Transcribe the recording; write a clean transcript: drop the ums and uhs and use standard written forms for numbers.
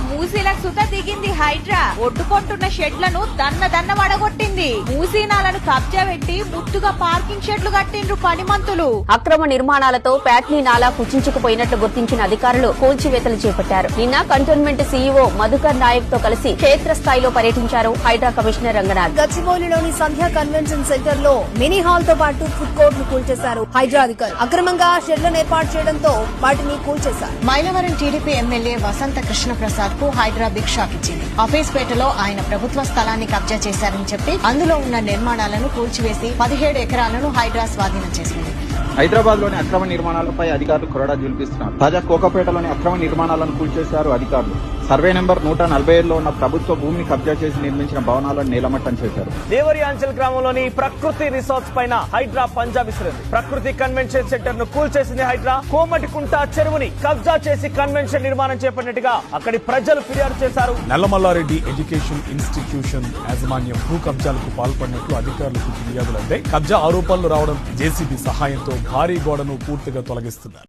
మూసీలకు సుత దిగింది హైడ్రా. ఒడ్డుకొంటున్న షెడ్లను దన్న వడగొట్టింది. మూసీనాలను కబ్జా పెట్టి ముత్తుగా పార్కింగ్ షెడ్లు కట్టిండ్రు పనిమంతులు. అక్రమ నిర్మాణాలతో ప్యాట్నీ నాలా కుచించుకుపోయినట్లు గుర్తించిన అధికారులు కూల్చివేతలు చేపట్టారు. నిన్న కంటోన్మెంట్ సీఈఓ మధుకర్ నాయక్ తో కలిసి క్షేత్రస్థాయిలో పర్యటించారు హైడ్రా కమిషనర్ రంగనాథ్. గచ్చిబౌలిలోని సంధ్యా కన్వెన్షన్ సెంటర్ లో మినీ హాల్ తో పాటు ఫుడ్ కోర్ట్ ను కూల్చేశారు హైడ్రా అధికారులు. అక్రమంగా షెడ్లను ఏర్పాటు చేయడంతో వాటిని కూల్చేశారు. మైలవరం టీడీపీ ఎమ్మెల్యే వసంత కృష్ణ ప్రసాద్ కు హైడ్రా బిగ్ షాక్ ఇచ్చింది. ఆఫీస్పేటలో ఆయన ప్రభుత్వ స్థలాన్ని కబ్జా చేశారని చెప్పి అందులో ఉన్న నిర్మాణాలను కూల్చివేసి 17 ఎకరాలను హైడ్రా స్వాధీనం చేసింది. హైదరాబాద్ లోని అక్రమ నిర్మాణాలపై అధికారులు కొరడా జులిపిస్తున్నారు. తాజా కోకపేటలోని అక్రమ నిర్మాణాలను కూల్చేశారు అధికారులు. సర్వే నెంబర్ 147లో ఉన్న ప్రభుత్వ భూమిని కబ్జా చేసి నిర్మించిన భవనాలను నేలమట్టం చేశారు. దేవరియాంచల్ గ్రామంలోని ప్రకృతి రిసార్ట్స్ పైన హైడ్రా పంజా విసిరింది. ప్రకృతి కన్వెన్షన్ సెంటర్ ను కూల్చేసింది హైడ్రా. కోమటికుంట చెరువుని కబ్జా చేసి కన్వెన్షన్ నిర్మాణం చేపట్టినట్టుగా అక్కడి ప్రజలు ఫిర్యాదు చేశారు. నల్లమల్లారెడ్డి ఎడ్యుకేషన్ ఇన్స్టిట్యూషన్ యాజమాన్యం భూ కబ్జాలకు పాల్పడినట్లు అధికారులకు ఫిర్యాదులంటే కబ్జా ఆరోపణలు రావడం జేసీబీ సహాయంతో భారీ గోడను పూర్తిగా తొలగిస్తున్నారు.